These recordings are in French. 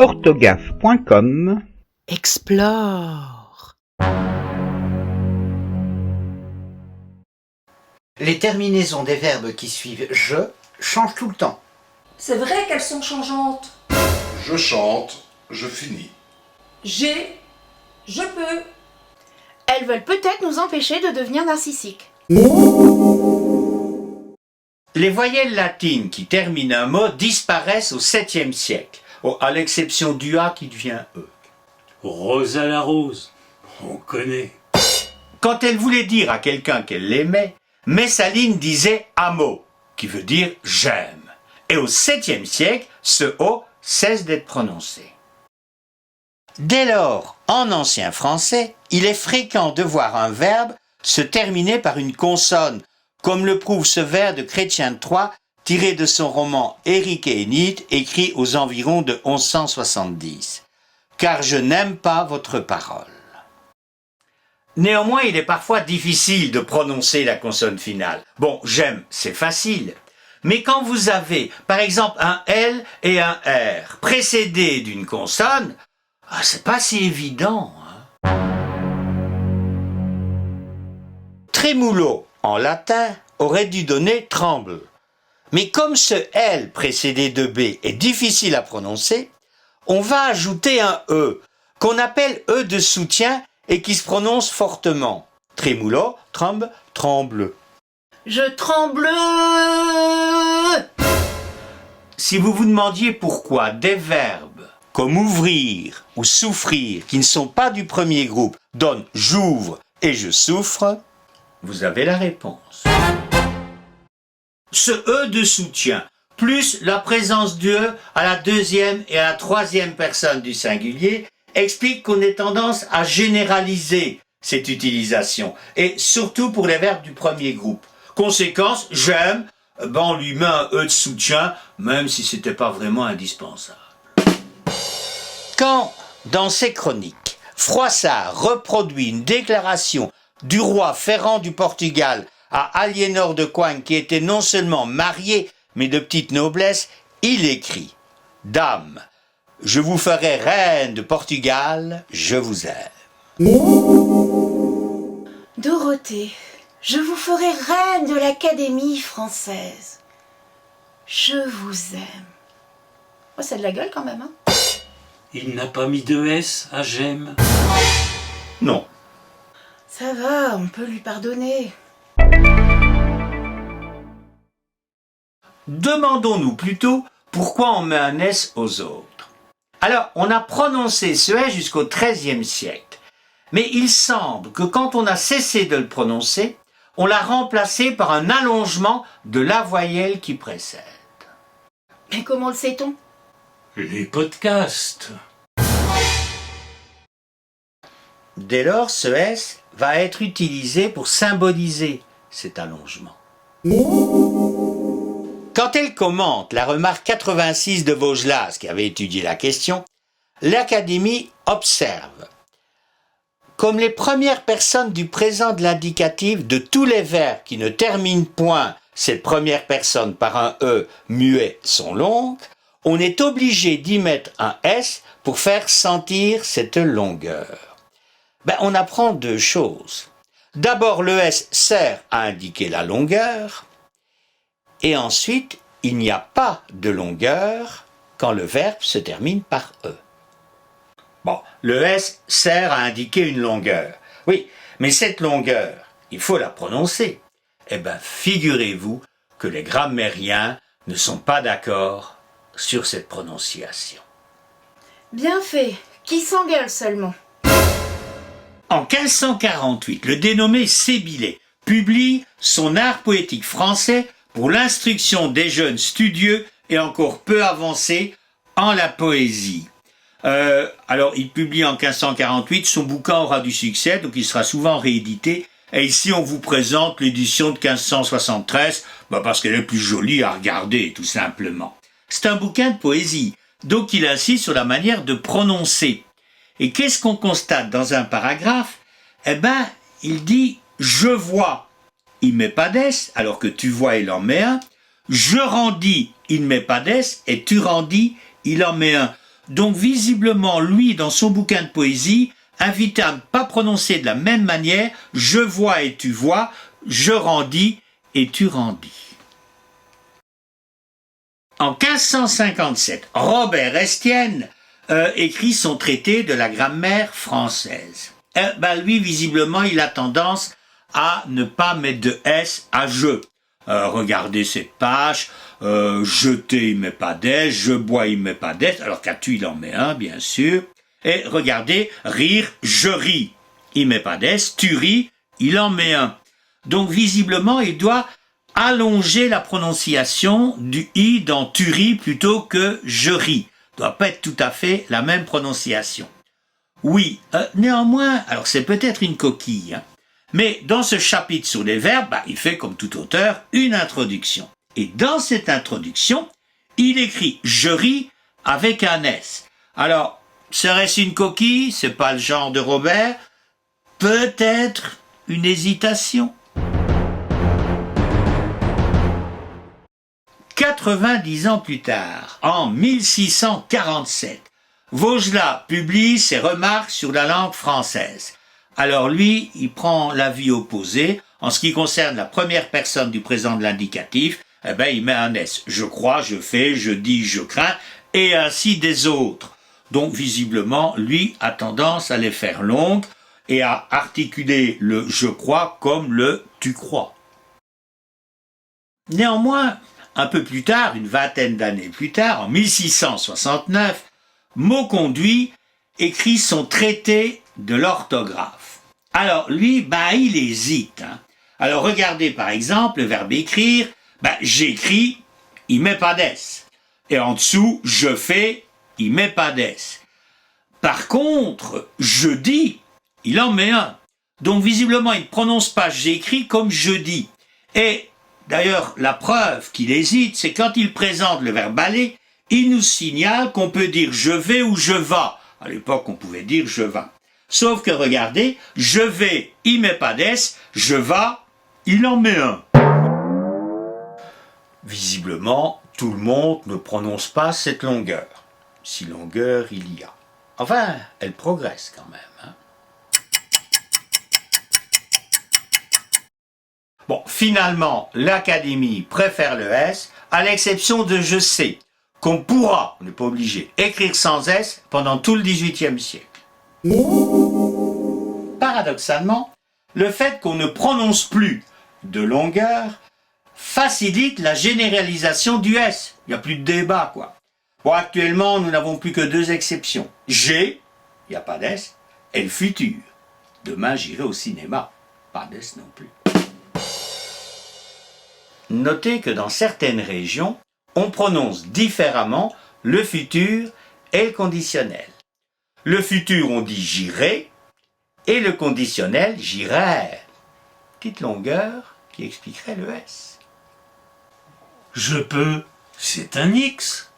orthographe.com Explore. Les terminaisons des verbes qui suivent « je » changent tout le temps. C'est vrai qu'elles sont changeantes. Je chante, je finis. J'ai, je peux. Elles veulent peut-être nous empêcher de devenir narcissiques. Les voyelles latines qui terminent un mot disparaissent au 7e siècle, à l'exception du A qui devient E. Rosa la rose, on connaît. Quand elle voulait dire à quelqu'un qu'elle l'aimait, Messaline disait « amo », qui veut dire « j'aime ». Et au 7e siècle, ce O cesse d'être prononcé. Dès lors, en ancien français, il est fréquent de voir un verbe se terminer par une consonne, comme le prouve ce vers de Chrétien III, tiré de son roman Éric et Énide, écrit aux environs de 1170. « Car je n'aime pas votre parole ». Néanmoins, il est parfois difficile de prononcer la consonne finale. Bon, j'aime, c'est facile. Mais quand vous avez, par exemple, un L et un R précédés d'une consonne, c'est pas si évident. Trémulo, en latin, aurait dû donner tremble. Mais comme ce L précédé de B est difficile à prononcer, on va ajouter un E, qu'on appelle E de soutien et qui se prononce fortement. Trémulo, tremble, tremble. Je tremble. Si vous vous demandiez pourquoi des verbes comme ouvrir ou souffrir, qui ne sont pas du premier groupe, donnent j'ouvre et je souffre, vous avez la réponse. Ce E de soutien, plus la présence du E à la deuxième et à la troisième personne du singulier, explique qu'on ait tendance à généraliser cette utilisation, et surtout pour les verbes du premier groupe. Conséquence, j'aime, on lui met un E de soutien, même si c'était pas vraiment indispensable. Quand, dans ses chroniques, Froissart reproduit une déclaration du roi Ferrand du Portugal à Aliénor de Coigne, qui était non seulement mariée, mais de petite noblesse, il écrit « Dame, je vous ferai reine de Portugal, je vous aime. » Dorothée, je vous ferai reine de l'Académie française. Je vous aime. Oh, c'est de la gueule quand même, hein? Il n'a pas mis de S à j'aime. Non. Ça va, on peut lui pardonner. Demandons-nous plutôt pourquoi on met un S aux autres. Alors, on a prononcé ce S jusqu'au XIIIe siècle, mais il semble que quand on a cessé de le prononcer, on l'a remplacé par un allongement de la voyelle qui précède. Mais comment le sait-on? Les podcasts. Dès lors, ce S va être utilisé pour symboliser cet allongement. Quand elle commente la remarque 86 de Vaugelas, qui avait étudié la question, l'Académie observe: comme les premières personnes du présent de l'indicatif de tous les verbes qui ne terminent point cette première personne par un E muet sont longues, on est obligé d'y mettre un S pour faire sentir cette longueur. On apprend deux choses. D'abord, le S sert à indiquer la longueur, et ensuite, il n'y a pas de longueur quand le verbe se termine par E. Le S sert à indiquer une longueur. Oui, mais cette longueur, il faut la prononcer. Figurez-vous que les grammairiens ne sont pas d'accord sur cette prononciation. Bien fait. Qui s'engueule seulement? En 1548, le dénommé Sébillet publie son art poétique français pour l'instruction des jeunes studieux et encore peu avancés en la poésie. Alors, il publie en 1548, son bouquin aura du succès, donc il sera souvent réédité. Et ici, on vous présente l'édition de 1573, parce qu'elle est plus jolie à regarder, tout simplement. C'est un bouquin de poésie, donc il insiste sur la manière de prononcer. Et qu'est-ce qu'on constate dans un paragraphe? Il dit « je vois ». Il met pas d'S, alors que tu vois, il en met un. Je rendis, il ne met pas d'S, et tu rendis, il en met un. Donc visiblement, lui, dans son bouquin de poésie, invitait à ne pas prononcer de la même manière « je vois et tu vois »,« je rendis et tu rendis ». En 1557, Robert Estienne écrit son traité de la grammaire française. Lui, visiblement, il a tendance à ne pas mettre de S à je. Regardez cette page, jeter, il met pas d'S, je bois, il met pas d'S, alors qu'as-tu, il en met un, bien sûr. Et regardez, rire, je ris, il met pas d'S, tu ris, il en met un. Donc, visiblement, il doit allonger la prononciation du I dans tu ris plutôt que je ris. Doit pas être tout à fait la même prononciation. Oui, néanmoins, alors c'est peut-être une coquille, hein, mais dans ce chapitre sur les verbes, il fait comme tout auteur une introduction. Et dans cette introduction, il écrit « je ris » avec un S. Alors, serait-ce une coquille? C'est pas le genre de Robert. Peut-être une hésitation. 90 ans plus tard, en 1647, Vaugelas publie ses remarques sur la langue française. Alors lui, il prend l'avis opposé. En ce qui concerne la première personne du présent de l'indicatif, il met un S. Je crois, je fais, je dis, je crains, et ainsi des autres. Donc visiblement, lui a tendance à les faire longues et à articuler le je crois comme le tu crois. Néanmoins, un peu plus tard, une vingtaine d'années plus tard, en 1669, Mauconduit écrit son traité de l'orthographe. Alors lui, il hésite. Alors regardez par exemple le verbe écrire, j'écris, il met pas d'S. Et en dessous, je fais, il met pas d'S. Par contre, je dis, il en met un. Donc visiblement, il ne prononce pas j'écris comme je dis. Et d'ailleurs, la preuve qu'il hésite, c'est quand il présente le verbe aller, il nous signale qu'on peut dire je vais ou je vas. À l'époque, on pouvait dire je vas. Sauf que regardez, je vais, il met pas d'S, je vas, il en met un. Visiblement, tout le monde ne prononce pas cette longueur. Si longueur il y a. Enfin, elle progresse quand même. Bon, finalement, l'Académie préfère le S, à l'exception de je sais, qu'on pourra, on n'est pas obligé, écrire sans S pendant tout le XVIIIe siècle. Paradoxalement, le fait qu'on ne prononce plus de longueur facilite la généralisation du S. Il n'y a plus de débat, quoi. Bon, actuellement, nous n'avons plus que deux exceptions. J'ai, il n'y a pas d'S, et le futur. Demain, j'irai au cinéma. Pas d'S non plus. Notez que dans certaines régions, on prononce différemment le futur et le conditionnel. Le futur, on dit j'irai, et le conditionnel, j'irai. Petite longueur qui expliquerait le S. Je peux, c'est un X.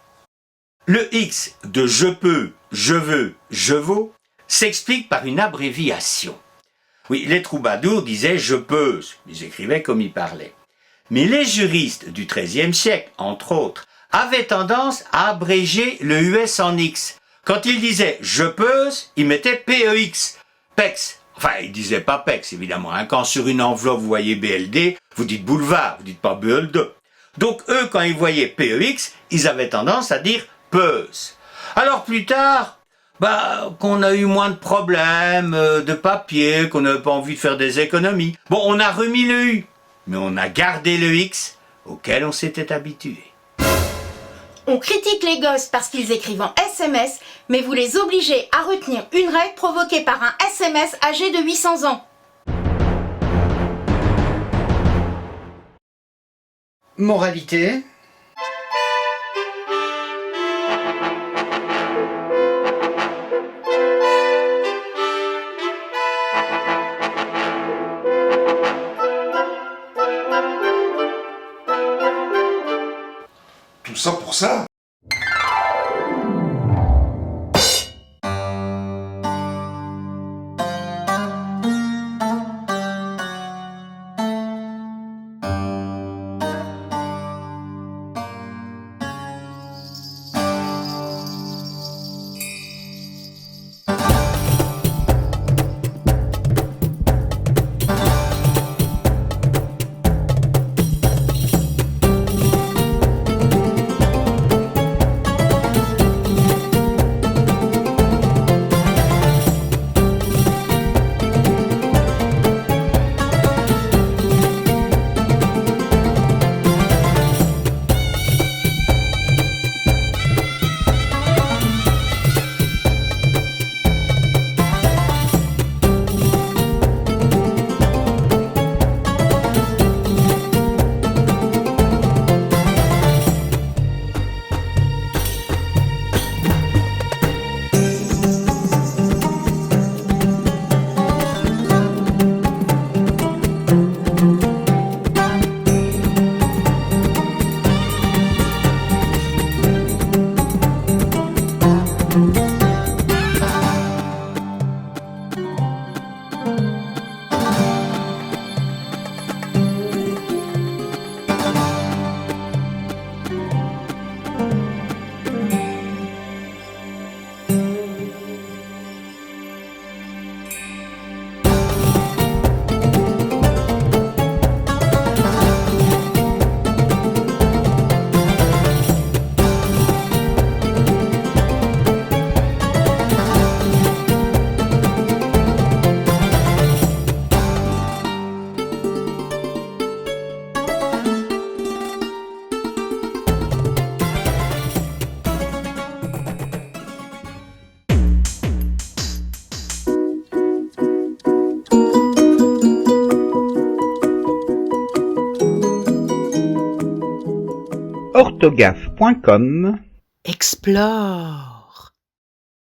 Le X de je peux, je veux, je vaux s'explique par une abréviation. Oui, les troubadours disaient je peux, ils écrivaient comme ils parlaient. Mais les juristes du XIIIe siècle, entre autres, avaient tendance à abréger le US en X. Quand ils disaient je peux, ils mettaient PEX, PEX. Enfin, ils disaient pas PEX, évidemment. Quand sur une enveloppe vous voyez BLD, vous dites boulevard, vous dites pas BLD. Donc eux, quand ils voyaient PEX, ils avaient tendance à dire PEUS. Alors plus tard, qu'on a eu moins de problèmes, de papier, qu'on n'avait pas envie de faire des économies. Bon, on a remis le U, mais on a gardé le X auquel on s'était habitué. On critique les gosses parce qu'ils écrivent en SMS, mais vous les obligez à retenir une règle provoquée par un SMS âgé de 800 ans. Moralité. Tout ça pour ça? orthographe.com. Explore.